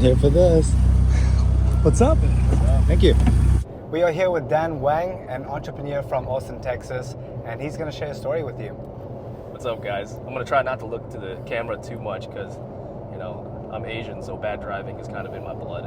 here for this. What's up? Thank you. We are here with Dan Wang, an entrepreneur from Austin, Texas, and he's going to share a story with you. What's up, guys? I'm going to try not to look to the camera too much because, I'm Asian, so bad driving is kind of in my blood.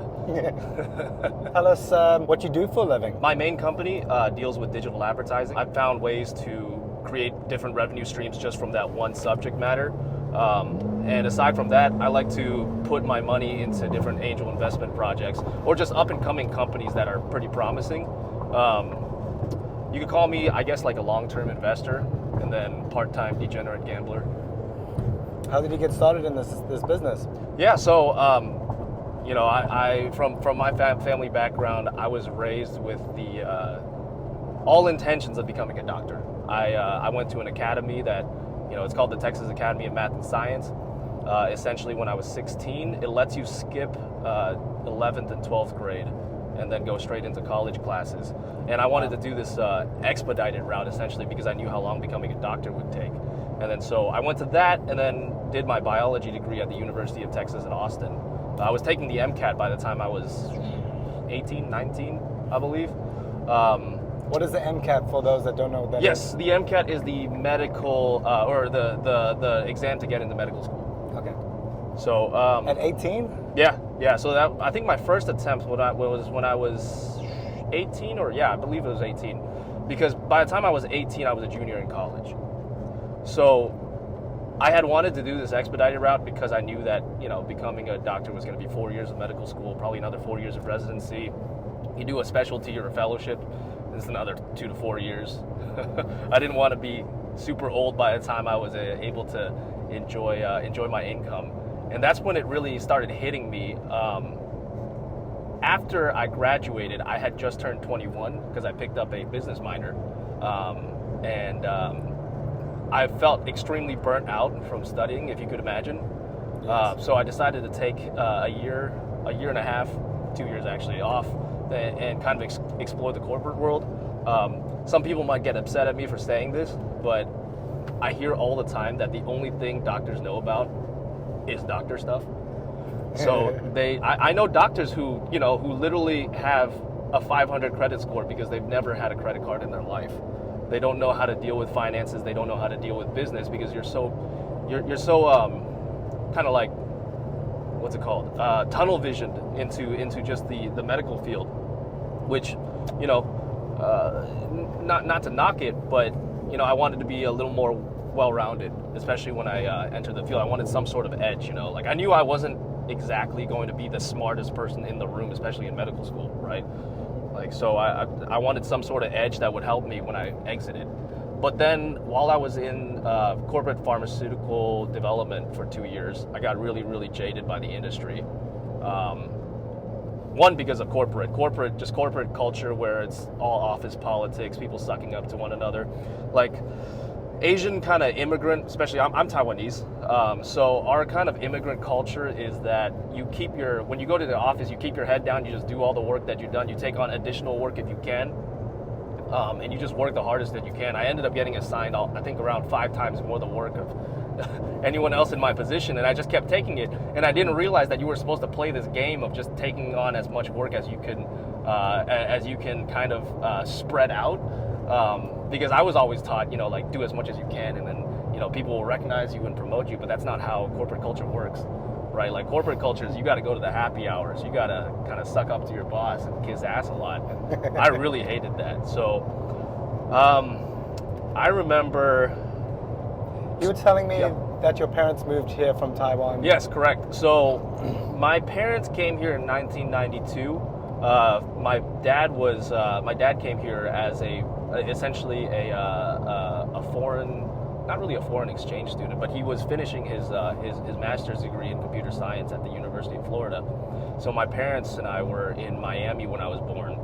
Tell us what you do for a living. My main company deals with digital advertising. I've found ways to create different revenue streams just from that one subject matter. And aside from that, I like to put my money into different angel investment projects or just up and coming companies that are pretty promising. You could call me, I guess, like a long-term investor and then part-time degenerate gambler. How did you get started in this business? Yeah, so, I from my family background, I was raised with the all intentions of becoming a doctor. I went to an academy that, it's called the Texas Academy of Math and Science. Essentially, when I was 16, it lets you skip 11th and 12th grade and then go straight into college classes. And I wanted to do this expedited route, essentially, because I knew how long becoming a doctor would take. And then so I went to that and then did my biology degree at the University of Texas at Austin. I was taking the MCAT by the time I was 18, 19, I believe. What is the MCAT for those that don't know what that is? Yes, the MCAT is the medical, or the exam to get into medical school. Okay. So at 18? Yeah. So that, I think my first attempt was when I was 18, I believe it was 18, because by the time I was 18, I was a junior in college. So I had wanted to do this expedited route because I knew that, becoming a doctor was going to be 4 years of medical school, probably another 4 years of residency. You do a specialty or a fellowship, it's another 2 to 4 years. I didn't want to be super old by the time I was able to enjoy my income. And that's when it really started hitting me. After I graduated, I had just turned 21 because I picked up a business minor. I felt extremely burnt out from studying, if you could imagine. Yes. So I decided to take a year and a half, 2 years actually, off and kind of explore the corporate world. Some people might get upset at me for saying this, but I hear all the time that the only thing doctors know about is doctor stuff. So I know doctors who literally have a 500 credit score because they've never had a credit card in their life. They don't know how to deal with finances. They don't know how to deal with business because you're so kind of like, what's it called? Tunnel visioned into just the medical field, which, not to knock it, but, I wanted to be a little more well-rounded, especially when I entered the field. I wanted some sort of edge, like I knew I wasn't exactly going to be the smartest person in the room, especially in medical school, right? So I wanted some sort of edge that would help me when I exited. But then while I was in corporate pharmaceutical development for 2 years, I got really, really jaded by the industry. One, because of corporate culture where it's all office politics, people sucking up to one another. Like Asian kind of immigrant, especially I'm Taiwanese, so our kind of immigrant culture is that when you go to the office, you keep your head down, you just do all the work that you've done, you take on additional work if you can, and you just work the hardest that you can. I ended up getting assigned, I think, around 5 times more the work of anyone else in my position, and I just kept taking it, and I didn't realize that you were supposed to play this game of just taking on as much work as you can kind of spread out. Because I was always taught, do as much as you can, and then, people will recognize you and promote you, but that's not how corporate culture works, right? Like corporate culture is you got to go to the happy hours, you got to kind of suck up to your boss and kiss ass a lot. I really hated that. So, I remember... You were telling me that your parents moved here from Taiwan. Yes, correct. So, my parents came here in 1992. My dad came here as essentially a foreign, not really a foreign exchange student, but he was finishing his master's degree in computer science at the University of Florida. So my parents and I were in Miami when I was born,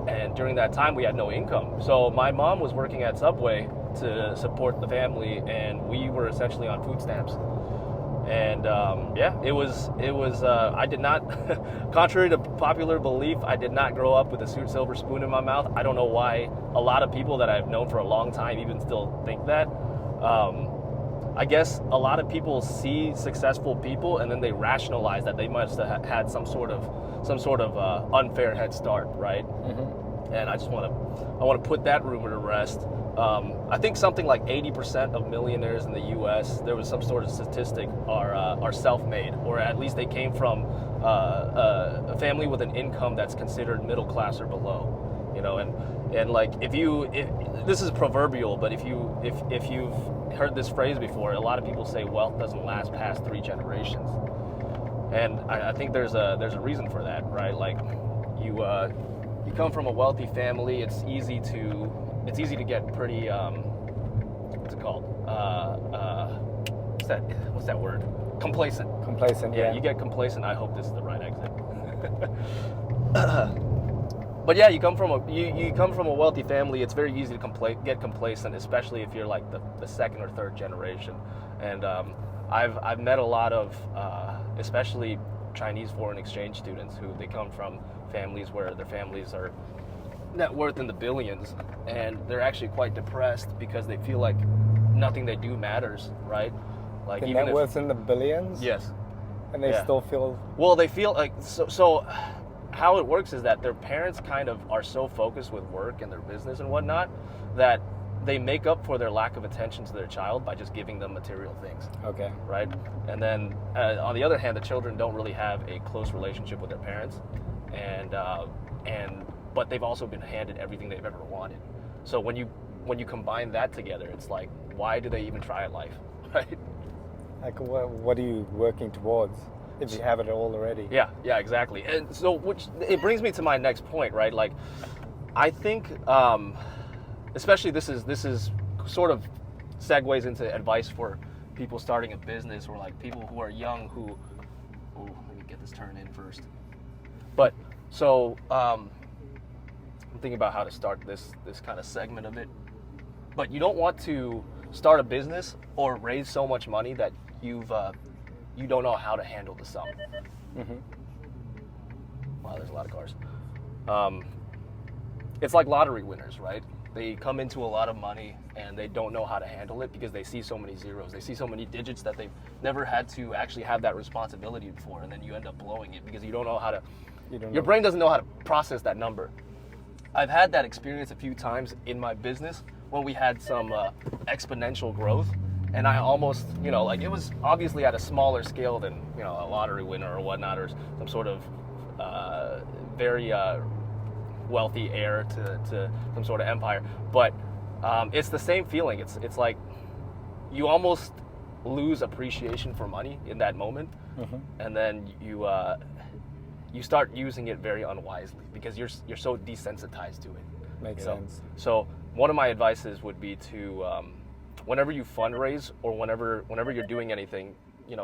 and during that time we had no income. So my mom was working at Subway to support the family, and we were essentially on food stamps. And it was. I did not, contrary to popular belief, I did not grow up with a silver spoon in my mouth. I don't know why a lot of people that I've known for a long time even still think that. I guess a lot of people see successful people and then they rationalize that they must have had some sort of unfair head start, right? And I want to put that rumor to rest. I think something like 80% of millionaires in the U.S., there was some sort of statistic, are self-made, or at least they came from a family with an income that's considered middle class or below. And like if this is proverbial, but if you've heard this phrase before, a lot of people say wealth doesn't last past 3 generations, and I think there's a reason for that, right? Like you come from a wealthy family, it's easy to get pretty what's it called? What's that word? Complacent. Complacent. Yeah. You get complacent. I hope this is the right exit. But yeah, you come from a wealthy family. It's very easy to get complacent, especially if you're like the second or third generation. And I've met a lot of, especially Chinese foreign exchange students who they come from families where their families are net worth in the billions, and they're actually quite depressed because they feel like nothing they do matters, right? Like The even net worth's in the billions? Yes. And they still feel... Well, they feel like, so how it works is that their parents kind of are so focused with work and their business and whatnot that they make up for their lack of attention to their child by just giving them material things. Okay. Right? And then on the other hand, the children don't really have a close relationship with their parents, but they've also been handed everything they've ever wanted. So when you combine that together, it's like, why do they even try at life, right? Like, what are you working towards if you have it all already? Yeah, exactly. And so, it brings me to my next point, right? Like, I think, especially this is sort of segues into advice for people starting a business, or like people who are young who, let me get this turned in first. But so, I'm thinking about how to start this kind of segment of it. But you don't want to start a business or raise so much money that you don't know how to handle the sum. Wow, there's a lot of cars. It's like lottery winners, right? They come into a lot of money and they don't know how to handle it because they see so many zeros. They see so many digits that they've never had to actually have that responsibility before, and then you end up blowing it because you don't know how to. Your brain doesn't know how to process that number. I've had that experience a few times in my business when we had some exponential growth, and I almost, like it was obviously at a smaller scale than, a lottery winner or whatnot, or some sort of very wealthy heir to some sort of empire. But it's the same feeling. It's like you almost lose appreciation for money in that moment, and then you start using it very unwisely because you're so desensitized to it. Makes sense. So one of my advices would be to, whenever you fundraise or whenever you're doing anything,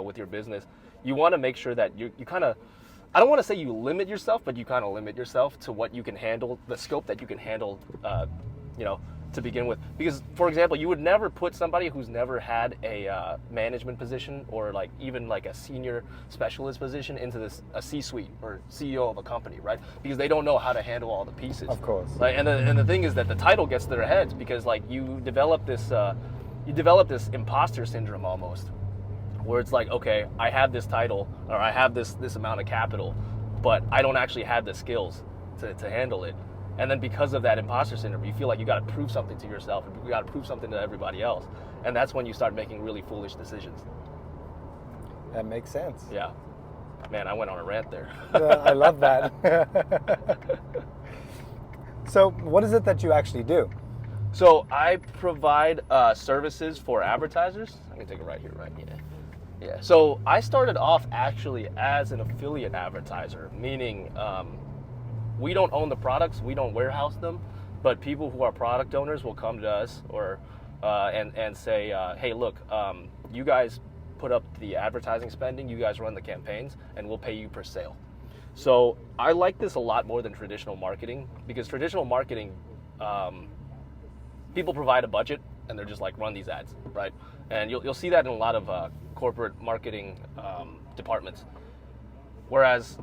with your business, you want to make sure that you kind of, I don't want to say you limit yourself, but you kind of limit yourself to what you can handle, the scope that you can handle, to begin with. Because, for example, you would never put somebody who's never had a management position or like even like a senior specialist position into a C-suite or CEO of a company, right? Because they don't know how to handle all the pieces. Of course. Like, and the thing is that the title gets to their heads because like you develop this imposter syndrome almost, where it's like, okay, I have this title or I have this amount of capital, but I don't actually have the skills to handle it. And then because of that imposter syndrome, you feel like you got to prove something to yourself and you got to prove something to everybody else. And that's when you start making really foolish decisions. That makes sense. Yeah. Man, I went on a rant there. I love that. So what is it that you actually do? So I provide services for advertisers. I'm going to take it right here, right? Yeah. So I started off actually as an affiliate advertiser, meaning we don't own the products, we don't warehouse them, but people who are product owners will come to us or and say, hey, look, you guys put up the advertising spending, you guys run the campaigns, and we'll pay you per sale. So I like this a lot more than traditional marketing, because traditional marketing, people provide a budget and they're just like, run these ads, right? And you'll see that in a lot of corporate marketing departments. Whereas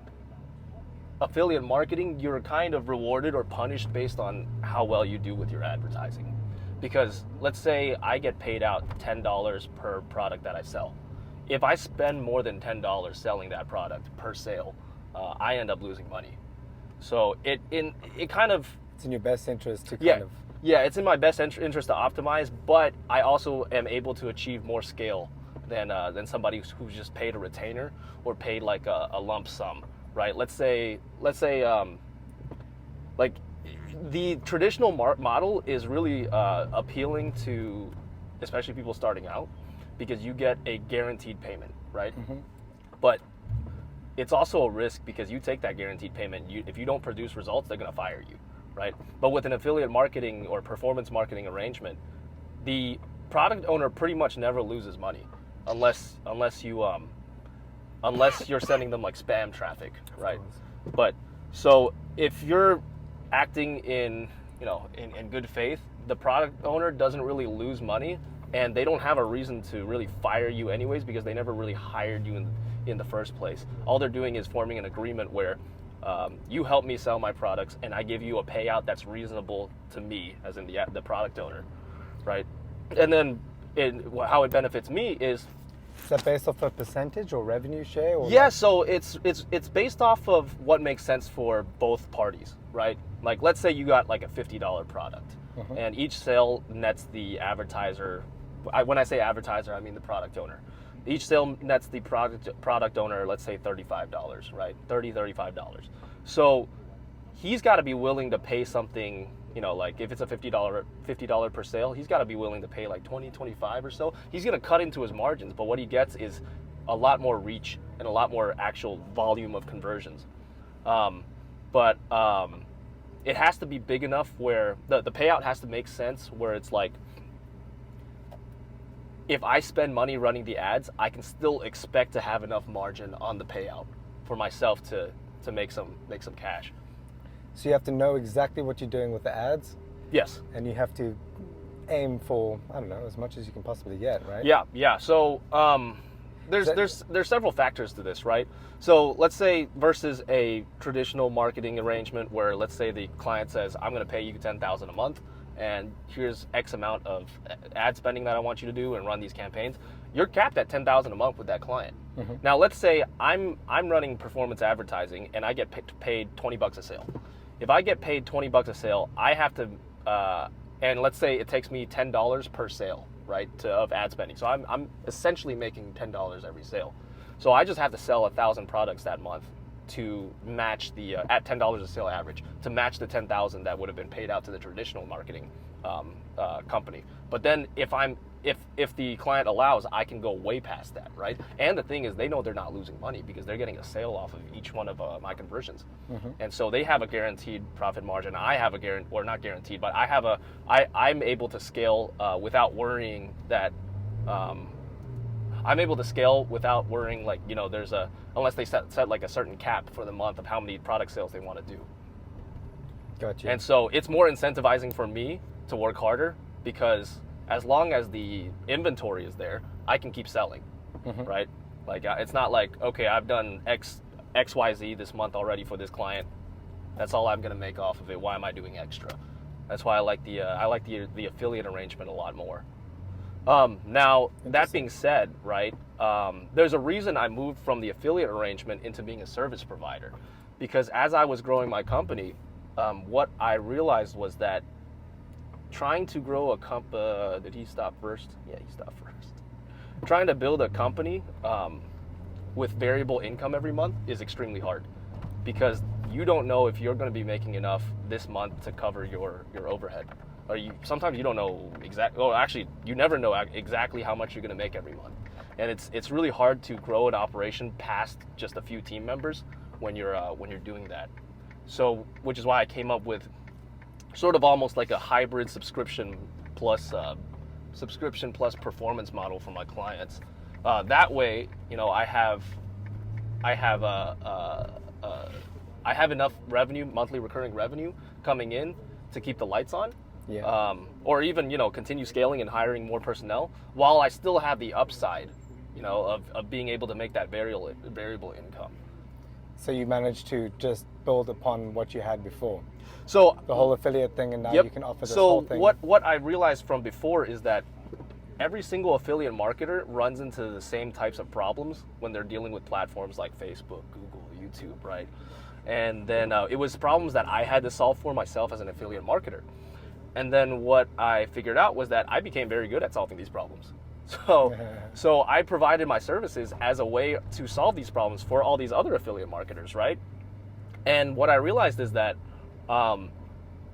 affiliate marketing, you're kind of rewarded or punished based on how well you do with your advertising. Because let's say I get paid out $10 per product that I sell. If I spend more than $10 selling that product per sale, I end up losing money. So it kind of... It's in your best interest to kind of... Yeah, it's in my best interest to optimize, but I also am able to achieve more scale than somebody who's just paid a retainer or paid like a lump sum, right? Let's say like the traditional model is really appealing to especially people starting out because you get a guaranteed payment, right? But it's also a risk because you take that guaranteed payment. If you don't produce results, they're going to fire you, right? But with an affiliate marketing or performance marketing arrangement, the product owner pretty much never loses money unless you're sending them like spam traffic, right? But so if you're acting in good faith, the product owner doesn't really lose money, and they don't have a reason to really fire you anyways because they never really hired you in the first place. All they're doing is forming an agreement where you help me sell my products and I give you a payout that's reasonable to me, as in the product owner, right? And then how it benefits me is... Is that based off a percentage or revenue share? Or yeah, so it's based off of what makes sense for both parties, right? Like let's say you got like a $50 product, and each sale nets the advertiser. When I say advertiser, I mean the product owner. Each sale nets the product owner, let's say $35, right? $35. So he's got to be willing to pay something. Like if it's a $50 per sale, he's got to be willing to pay like 20, 25 or so. He's going to cut into his margins, but what he gets is a lot more reach and a lot more actual volume of conversions. But it has to be big enough where the payout has to make sense, where it's like, if I spend money running the ads, I can still expect to have enough margin on the payout for myself to make some cash. So you have to know exactly what you're doing with the ads. Yes. And you have to aim for, I don't know, as much as you can possibly get, right? Yeah. So there's several factors to this, right? So let's say versus a traditional marketing arrangement where let's say the client says, I'm going to pay you $10,000 a month, and here's X amount of ad spending that I want you to do and run these campaigns. You're capped at $10,000 a month with that client. Now let's say I'm running performance advertising and I get paid $20 a sale. If I get paid $20 a sale, I have to, and let's say it takes me $10 per sale, right, of ad spending. So I'm essentially making $10 every sale. So I just have to sell 1,000 products that month to match the at $10 a sale average to match the 10,000 that would have been paid out to the traditional marketing company. But then if the client allows, I can go way past that, right? And the thing is, they know they're not losing money because they're getting a sale off of each one of my conversions, and so they have a guaranteed profit margin. I have a or not guaranteed, but I'm able to scale without worrying that. I'm able to scale without worrying unless they set like a certain cap for the month of how many product sales they want to do. Gotcha. And so it's more incentivizing for me to work harder because as long as the inventory is there, I can keep selling, right? Like it's not like, okay, I've done XYZ this month already for this client. That's all I'm going to make off of it. Why am I doing extra? That's why I like the affiliate arrangement a lot more. Now, that being said, right, there's a reason I moved from the affiliate arrangement into being a service provider. Because as I was growing my company, what I realized was that trying to grow a company... did he stop first? Yeah, he stopped first. Trying to build a company with variable income every month is extremely hard. Because you don't know if you're going to be making enough this month to cover your overhead. Or sometimes you don't know exactly. Well, actually, you never know exactly how much you're going to make every month, and it's really hard to grow an operation past just a few team members when you're doing that. So, which is why I came up with sort of almost like a hybrid subscription plus performance model for my clients. That way, I have enough revenue, monthly recurring revenue coming in to keep the lights on. Yeah. Or even, continue scaling and hiring more personnel while I still have the upside, of being able to make that variable income. So you managed to just build upon what you had before, So the whole affiliate thing, and now yep. you can offer this So whole thing. what I realized from before is that every single affiliate marketer runs into the same types of problems when they're dealing with platforms like Facebook, Google, YouTube, right? And then it was problems that I had to solve for myself as an affiliate marketer. And then what I figured out was that I became very good at solving these problems. So I provided my services as a way to solve these problems for all these other affiliate marketers, right? And what I realized is that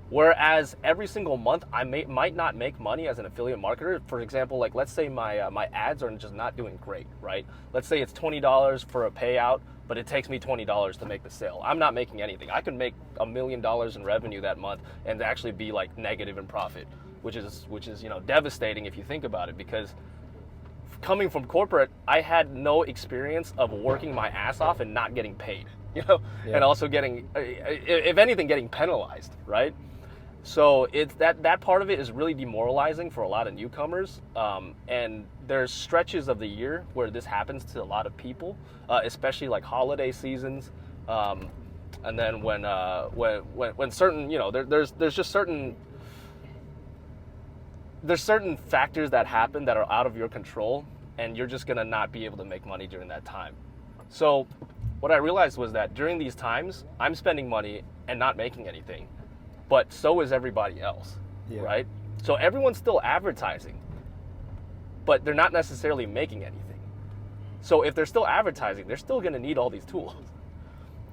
whereas every single month I might not make money as an affiliate marketer. For example, like let's say my ads are just not doing great, right? Let's say it's $20 for a payout, but it takes me $20 to make the sale. I'm not making anything. I could make $1 million in revenue that month and actually be like negative in profit, which is devastating if you think about it, because coming from corporate, I had no experience of working my ass off and not getting paid, and also getting, if anything, getting penalized, right? So it's that part of it is really demoralizing for a lot of newcomers, and there's stretches of the year where this happens to a lot of people, especially like holiday seasons, and then when certain, there's just certain. There's certain factors that happen that are out of your control, and you're just gonna not be able to make money during that time. So what I realized was that during these times, I'm spending money and not making anything, but so is everybody else, right? So everyone's still advertising, but they're not necessarily making anything. So if they're still advertising, they're still gonna need all these tools.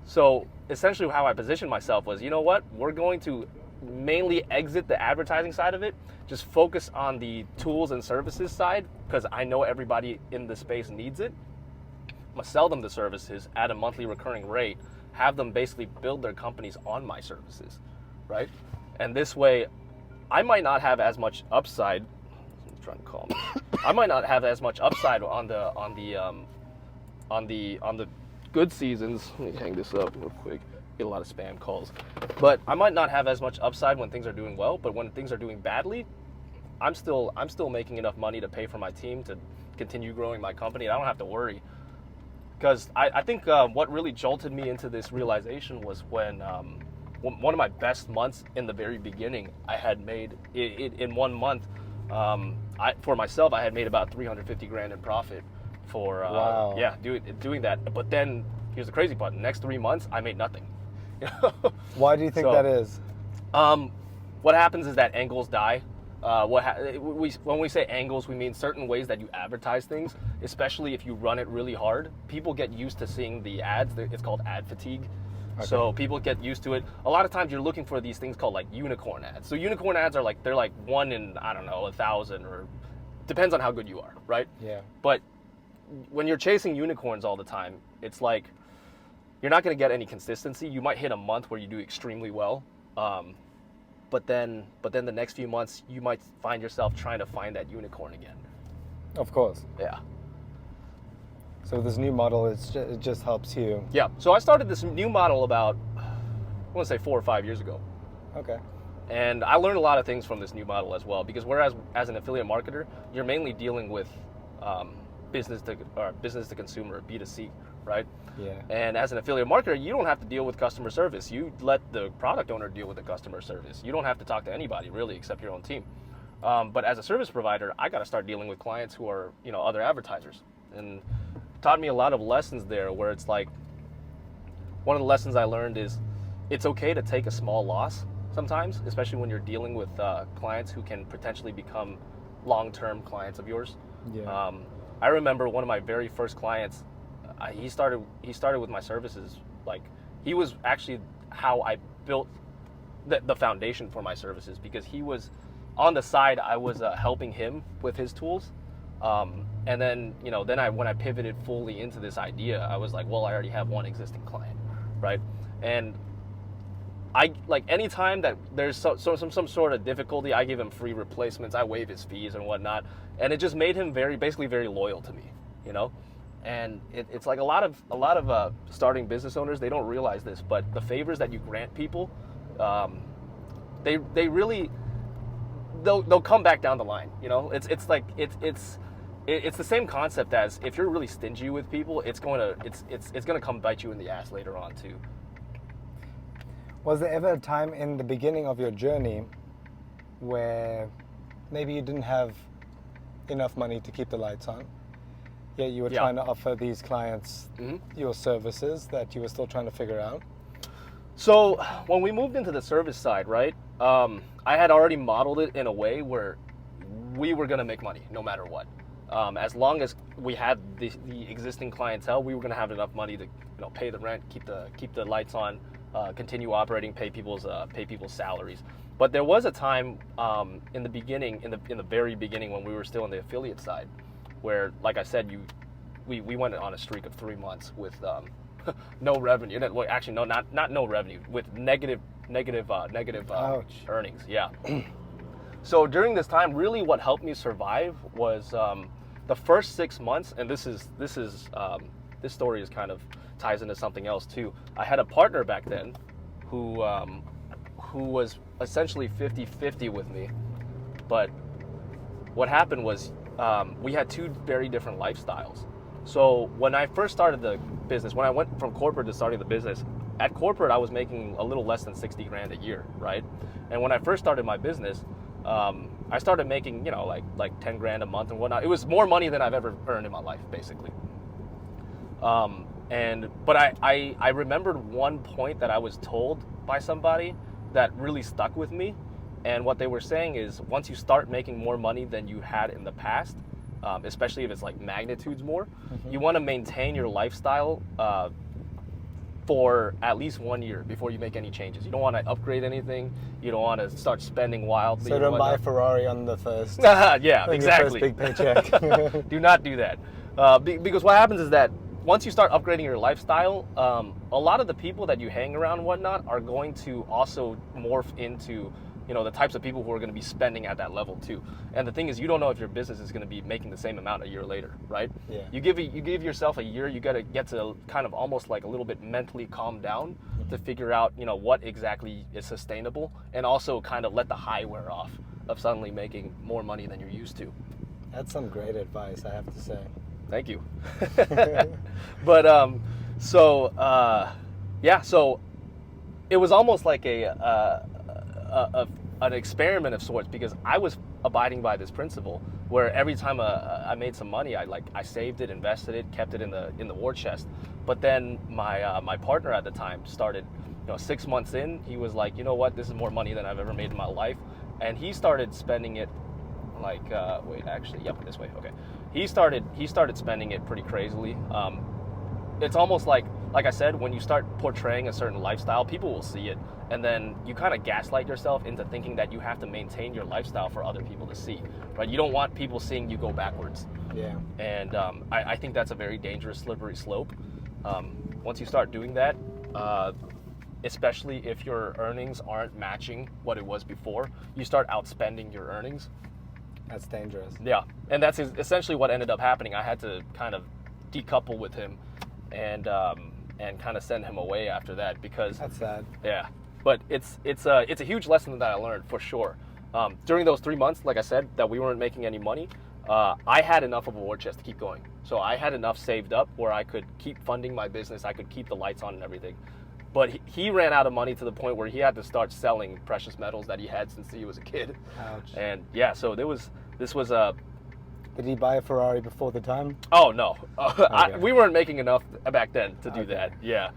So essentially how I positioned myself was, you know what, we're going to mainly exit the advertising side of it, just focus on the tools and services side, because I know everybody in the space needs it. I'm gonna sell them the services at a monthly recurring rate, have them basically build their companies on my services, right? And this way, I might not have as much upside. I'm trying to call me. I might not have as much upside on the good seasons. Let me hang this up real quick. Get a lot of spam calls, but I might not have as much upside when things are doing well, but when things are doing badly, I'm still making enough money to pay for my team to continue growing my company. I don't have to worry, because I think what really jolted me into this realization was when one of my best months in the very beginning, I had made in 1 month, for myself, I had made about 350 grand in profit for wow. doing that. But then here's the crazy part: the next 3 months, I made nothing. Why do you think that is? What happens is that angles die. When we say angles, we mean certain ways that you advertise things, especially if you run it really hard. People get used to seeing the ads. It's called ad fatigue. Okay. So people get used to it. A lot of times you're looking for these things called like unicorn ads. So unicorn ads are they're like 1 in, I don't know, 1,000, or depends on how good you are, right? Yeah. But when you're chasing unicorns all the time, it's like you're not going to get any consistency. You might hit a month where you do extremely well, but then the next few months you might find yourself trying to find that unicorn again. Of course. Yeah. So this new model, it just helps you. Yeah. So I started this new model about, I want to say 4 or 5 years ago. Okay. And I learned a lot of things from this new model as well, because whereas as an affiliate marketer, you're mainly dealing with business to consumer, B2C, right? Yeah. And as an affiliate marketer, you don't have to deal with customer service. You let the product owner deal with the customer service. You don't have to talk to anybody really except your own team. But as a service provider, I got to start dealing with clients who are, other advertisers, and taught me a lot of lessons there, where it's like, one of the lessons I learned is it's okay to take a small loss sometimes, especially when you're dealing with clients who can potentially become long-term clients of yours. Yeah. I remember one of my very first clients, he started with my services. Like, he was actually how I built the foundation for my services, because he was on the side. I was helping him with his tools, and then when I pivoted fully into this idea, I was like, well, I already have one existing client, right? And I anytime that there's some sort of difficulty, I give him free replacements. I waive his fees and whatnot, and it just made him basically very loyal to me, And it's like a lot of starting business owners, they don't realize this, but the favors that you grant people, they really they'll come back down the line. it's the same concept as if you're really stingy with people, it's going to come bite you in the ass later on too. Was there ever a time in the beginning of your journey where maybe you didn't have enough money to keep the lights on, yet you were trying to offer these clients your services that you were still trying to figure out? So when we moved into the service side, right, I had already modeled it in a way where we were going to make money no matter what. As long as we had the existing clientele, we were going to have enough money to pay the rent, keep the lights on, continue operating, pay people's salaries. But there was a time in the beginning, in the very beginning, when we were still on the affiliate side, where, like I said, we went on a streak of 3 months with no revenue. Well, actually, no, not no revenue, with negative earnings. Yeah. So during this time, really, what helped me survive was the first 6 months, and this story is kind of ties into something else too. I had a partner back then who was essentially 50-50 with me, but what happened was we had two very different lifestyles. So when I first started the business, when I went from corporate to starting the business, at corporate I was making a little less than 60 grand a year, right? And when I first started my business, I started making, like 10 grand a month and whatnot. It was more money than I've ever earned in my life, basically. But I remembered one point that I was told by somebody that really stuck with me. And what they were saying is, once you start making more money than you had in the past, especially if it's like magnitudes more, you want to maintain your lifestyle for at least 1 year before you make any changes. You don't want to upgrade anything. You don't want to start spending wildly. So don't buy a Ferrari on the first. Yeah, on exactly. Your first big paycheck. Do not do that, because what happens is that once you start upgrading your lifestyle, a lot of the people that you hang around and whatnot are going to also morph into the types of people who are going to be spending at that level too. And the thing is, you don't know if your business is going to be making the same amount a year later, right? Yeah. You give yourself a year. You got to get to kind of almost like a little bit mentally calm down to figure out what exactly is sustainable, and also kind of let the high wear off of suddenly making more money than you're used to. That's some great advice, I have to say. Thank you. But so it was almost like an experiment of sorts, because I was abiding by this principle where every time I made some money, I saved it, invested it, kept it in the war chest. But then my partner at the time started, 6 months in, he was like, you know what, this is more money than I've ever made in my life, and he started spending it this way. Okay, he started spending it pretty crazily. It's almost like I said, when you start portraying a certain lifestyle, people will see it, and then you kind of gaslight yourself into thinking that you have to maintain your lifestyle for other people to see, right? You don't want people seeing you go backwards. Yeah. And I think that's a very dangerous, slippery slope. Once you start doing that, especially if your earnings aren't matching what it was before, you start outspending your earnings. That's dangerous. Yeah, and that's essentially what ended up happening. I had to kind of decouple with him and kind of send him away after that, because that's sad. Yeah, but it's a huge lesson that I learned for sure. During those 3 months, like I said, that we weren't making any money, I had enough of a war chest to keep going. So I had enough saved up where I could keep funding my business. I could keep the lights on and everything. But he ran out of money to the point where he had to start selling precious metals that he had since he was a kid. Ouch. And yeah, so this was a. Did he buy a Ferrari before the time? Oh no, Okay. we weren't making enough back then to do that. Yeah,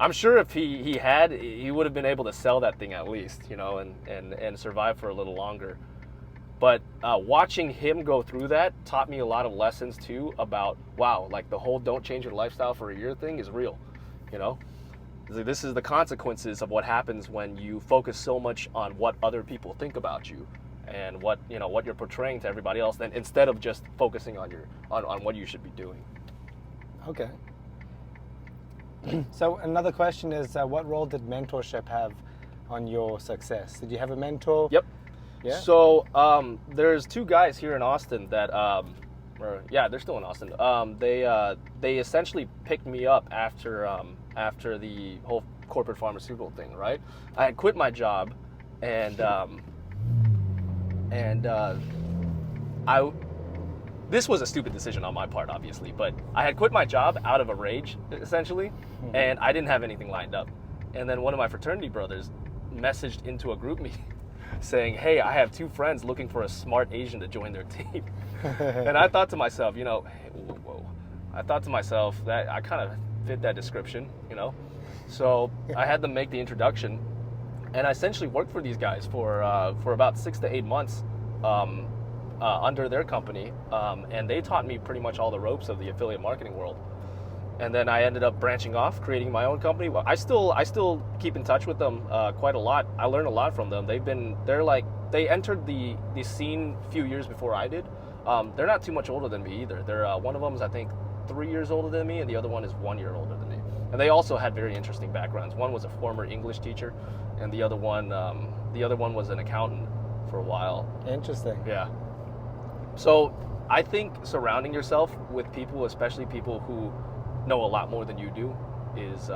I'm sure if he had, he would have been able to sell that thing at least, and survive for a little longer. But watching him go through that taught me a lot of lessons too about, wow, like the whole don't change your lifestyle for a year thing is real, This is the consequences of what happens when you focus so much on what other people think about you and what you're portraying to everybody else, then instead of just focusing on what you should be doing. Okay. So another question is, what role did mentorship have on your success? Did you have a mentor? Yep. Yeah. So there's two guys here in Austin that, they're still in Austin. They essentially picked me up after the whole corporate pharmaceutical thing, right? I had quit my job, and this was a stupid decision on my part, obviously, but I had quit my job out of a rage, essentially, and I didn't have anything lined up. And then one of my fraternity brothers messaged into a group meeting saying, hey, I have 2 friends looking for a smart Asian to join their team. And I thought to myself, whoa. I thought to myself that I kind of fit that description, So I had them make the introduction, and I essentially worked for these guys for about 6 to 8 months under their company, and they taught me pretty much all the ropes of the affiliate marketing world. And then I ended up branching off, creating my own company. Well, I still keep in touch with them quite a lot. I learned a lot from them. They entered the scene a few years before I did. They're not too much older than me either. They're one of them is I think 3 years older than me, and the other one is 1 year older than me. And they also had very interesting backgrounds. One was a former English teacher, and the other one was an accountant for a while. Interesting. Yeah. So I think surrounding yourself with people, especially people who know a lot more than you do, is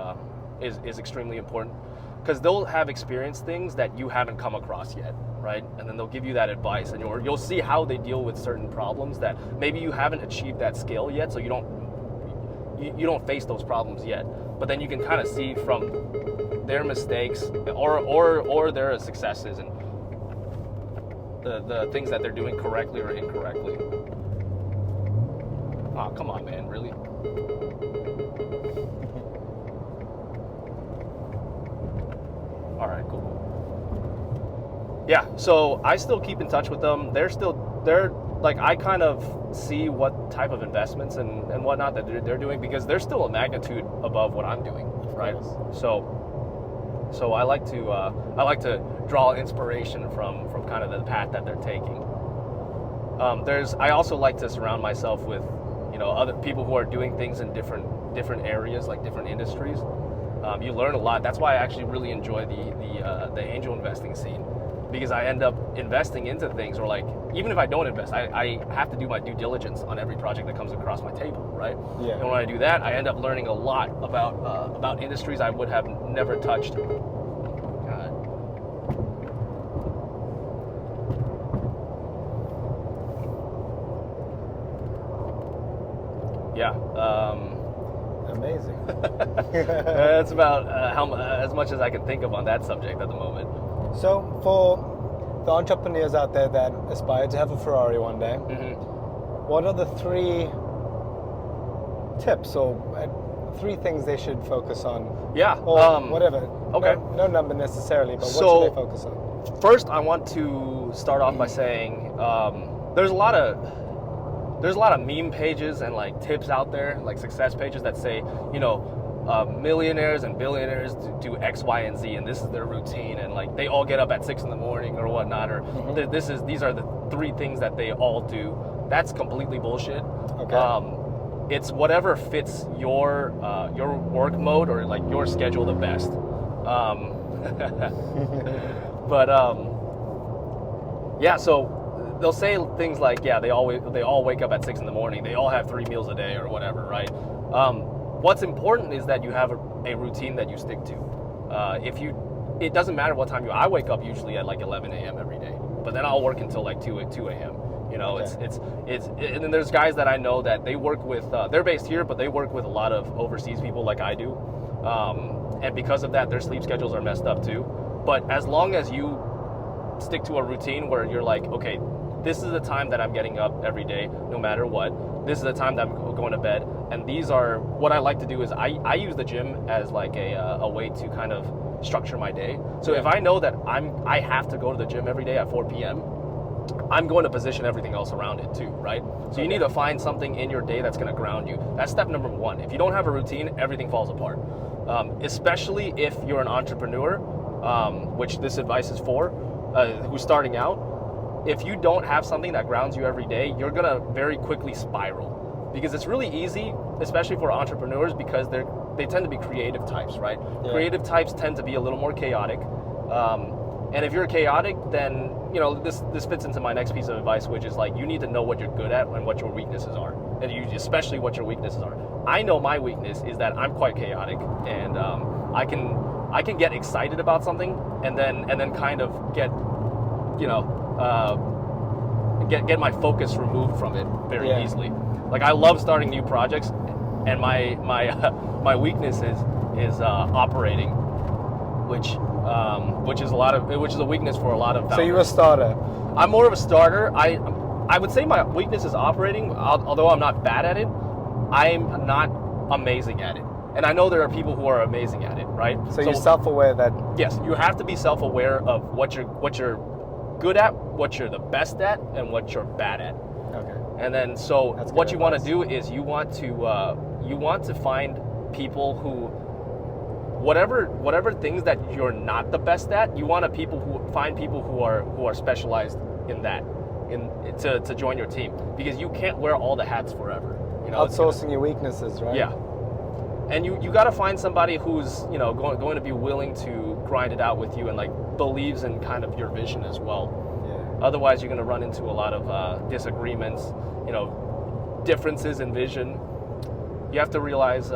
extremely important, because they'll have experienced things that you haven't come across yet, right? And then they'll give you that advice, and you'll see how they deal with certain problems that maybe you haven't achieved that scale yet, so you don't face those problems yet. But then you can kind of see from their mistakes or their successes and the things that they're doing correctly or incorrectly. Oh, come on, man, really? All right, cool. Yeah, so I still keep in touch with them. They're like, I kind of see what type of investments and whatnot that they're doing, because they're still a magnitude above what I'm doing, right? So I like to draw inspiration from kind of the path that they're taking. I also like to surround myself with other people who are doing things in different areas, like different industries. You learn a lot. That's why I actually really enjoy the angel investing scene, because I end up investing into things, or like, even if I don't invest, I have to do my due diligence on every project that comes across my table, right? Yeah. And when I do that, I end up learning a lot about industries I would have never touched. Yeah. Amazing. That's about as much as I can think of on that subject at the moment. So for the entrepreneurs out there that aspire to have a Ferrari one day, what are the 3 tips or 3 things they should focus on? Yeah. Or whatever. Okay. No number necessarily, but what should they focus on? First, I want to start off by saying there's a lot of meme pages and like tips out there, like success pages that say, millionaires and billionaires do X, Y, and Z, and this is their routine, and like they all get up at 6 in the morning or whatnot, or these are the 3 things that they all do. That's completely bullshit. Okay. It's whatever fits your work mode or like your schedule the best. Yeah. So they'll say things like, yeah, they all wake up at 6 in the morning. They all have 3 meals a day or whatever, right? What's important is that you have a routine that you stick to. It doesn't matter what time I wake up usually at like 11 a.m. every day, but then I'll work until like 2 a.m. Okay. And then there's guys that I know that they work with, they're based here, but they work with a lot of overseas people like I do. And because of that, their sleep schedules are messed up too. But as long as you stick to a routine where you're like, okay, this is the time that I'm getting up every day, no matter what. This is the time that I'm going to bed. And these are, what I like to do is I use the gym as like a way to kind of structure my day. So if I know that I have to go to the gym every day at 4 p.m., I'm going to position everything else around it too, right? So you need to find something in your day that's going to ground you. That's step number 1. If you don't have a routine, everything falls apart. Especially if you're an entrepreneur, which this advice is for, who's starting out. If you don't have something that grounds you every day, you're gonna very quickly spiral, because it's really easy, especially for entrepreneurs, because they tend to be creative types, right? Yeah. Creative types tend to be a little more chaotic, and if you're chaotic, then this fits into my next piece of advice, which is like, you need to know what you're good at and what your weaknesses are, and especially what your weaknesses are. I know my weakness is that I'm quite chaotic, and I can get excited about something and then kind of get get my focus removed from it very Yeah. easily. Like I love starting new projects, and my my weakness is operating, which is a weakness for a lot of founders. So you're a starter. I'm more of a starter. I would say my weakness is operating, although I'm not bad at it. I'm not amazing at it. And I know there are people who are amazing at it, right? So you're self-aware that yes, you have to be self-aware of what you're good at, what you're the best at, and what you're bad at. okay. And then so That's what good you want to advice. do is you want to find people who whatever things that you're not the best at, you want to find people who are specialized in that to join your team, because you can't wear all the hats forever. You know, Outsourcing your weaknesses, right? yeah. And you got to find somebody who's going to be willing to grind it out with you and like believes in kind of your vision as well. Yeah. Otherwise, you're going to run into a lot of disagreements, differences in vision. You have to realize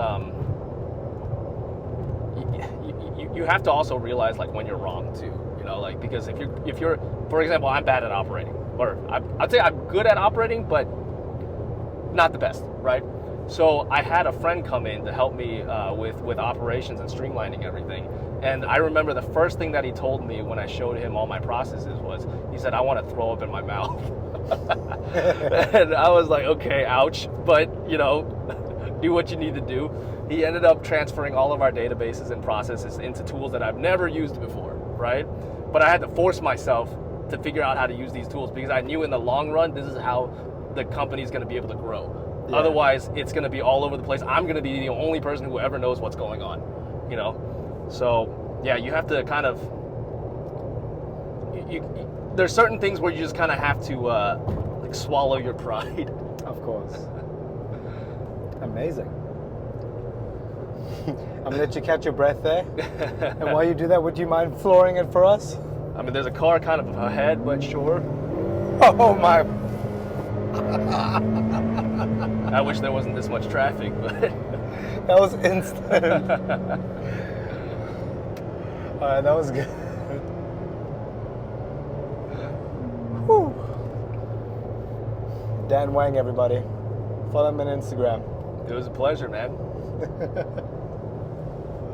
you have to also realize like when you're wrong too. Like because if you're for example, I'm bad at operating, or I'd say I'm good at operating, but not the best, right? So I had a friend come in to help me with operations and streamlining everything. And I remember the first thing that he told me when I showed him all my processes was, he said, "I want to throw up in my mouth." And I was like, okay, ouch. But, do what you need to do. He ended up transferring all of our databases and processes into tools that I've never used before, right? But I had to force myself to figure out how to use these tools, because I knew in the long run, this is how the company's going to be able to grow. Yeah. Otherwise, it's going to be all over the place. I'm going to be the only person who ever knows what's going on, So, yeah, you have to kind of... there's certain things where you just kind of have to swallow your pride. Of course. Amazing. I'm going to let you catch your breath there. And while you do that, would you mind flooring it for us? I mean, there's a car kind of ahead, but sure. Oh my... I wish there wasn't this much traffic, but... That was instant. All right, that was good. Whew. Dan Wang, everybody. Follow him on Instagram. It was a pleasure, man.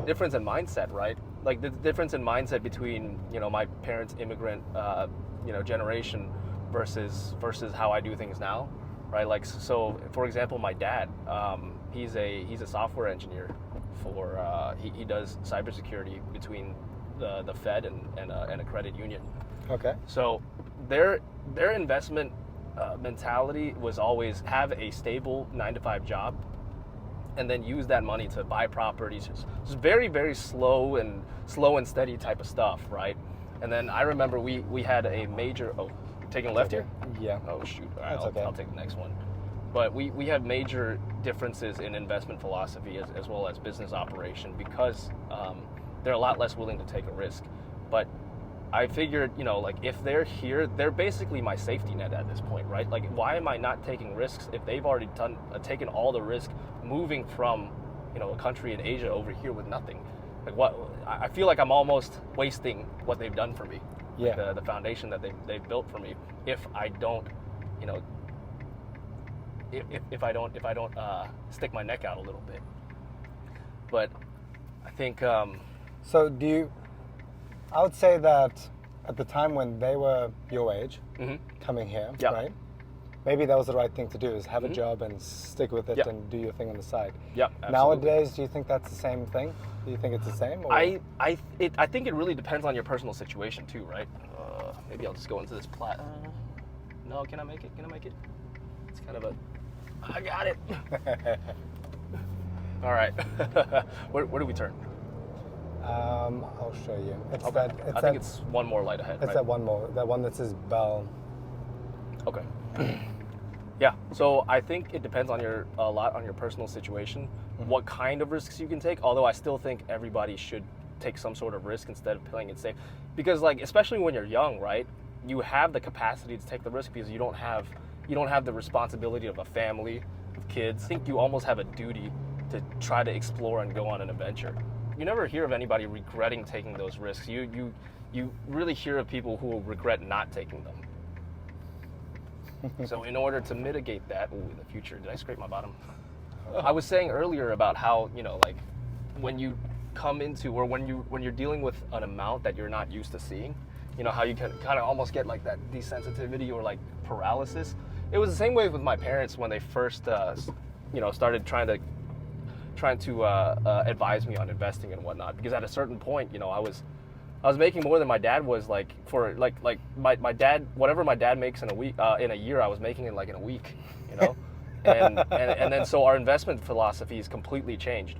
Difference in mindset, right? Like the difference in mindset between, my parents' immigrant, generation versus how I do things now, right? Like, so for example, my dad, he's a software engineer for, he does cybersecurity between the Fed and a credit union. Okay. So their investment mentality was always have a stable 9-to-5 job, and then use that money to buy properties. Just very, very slow and steady type of stuff, right? And then I remember we had a major... Oh, taking a left here? Yeah. Oh, shoot. All right, That's okay. I'll take the next one. But we have major differences in investment philosophy as well as business operation, because they're a lot less willing to take a risk. But I figured, like if they're here, they're basically my safety net at this point, right? Like, why am I not taking risks if they've already taken all the risk moving from, a country in Asia over here with nothing? Like, what? I feel like I'm almost wasting what they've done for me. Yeah. Like the foundation that they've built for me. If I don't, if I don't stick my neck out a little bit. But I think. So I would say that at the time when they were your age, coming here, Yeah. right? Maybe that was the right thing to do, is have a job and stick with it Yeah. and do your thing on the side. Yeah, absolutely. Nowadays, do you think that's the same thing? Do you think it's the same? Or? I think it really depends on your personal situation too, right? Maybe I'll just go into this plat. No, can I make it? It's kind of a... I got it. All right. Where do we turn? I'll show you. It's Okay. that. I think it's one more light ahead, It's right? that one more. That one that says Bell. Okay. Yeah. So I think it depends on a lot on your personal situation, what kind of risks you can take. Although I still think everybody should take some sort of risk instead of playing it safe, because like especially when you're young, right? You have the capacity to take the risk because you don't have the responsibility of a family, of kids. I think you almost have a duty to try to explore and go on an adventure. You never hear of anybody regretting taking those risks. You really hear of people who will regret not taking them. So in order to mitigate that, in the future, did I scrape my bottom? I was saying earlier about how, like when you come into, or when you're dealing with an amount that you're not used to seeing, how you can kind of almost get like that desensitivity or like paralysis. It was the same way with my parents when they first, started trying to advise me on investing and whatnot. Because at a certain point, I was making more than my dad was, like for like my dad, whatever my dad makes in a week, in a year, I was making it like in a week, and then so our investment philosophy is completely changed.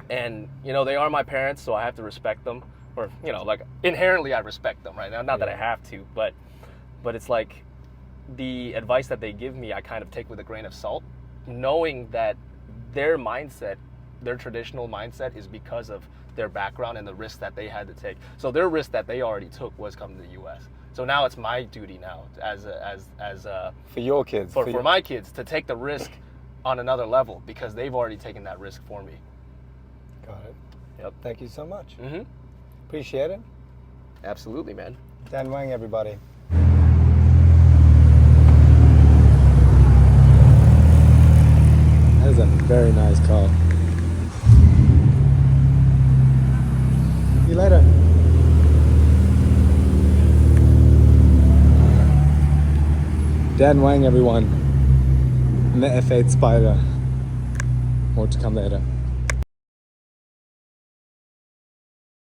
And they are my parents, so I have to respect them, or like inherently I respect them, right? Not that I have to, but it's like the advice that they give me, I kind of take with a grain of salt, knowing that their mindset, their traditional mindset, is because of their background and the risk that they had to take. So their risk that they already took was coming to the U.S. So now it's my duty now as for your kids, for my kids, to take the risk on another level, because they've already taken that risk for me. Got it. Yep. Thank you so much. Mm-hmm. Appreciate it. Absolutely, man. Dan Wang, everybody. That is a very nice call. See you later. Dan Wang, everyone. And the F8 Spider. More to come later.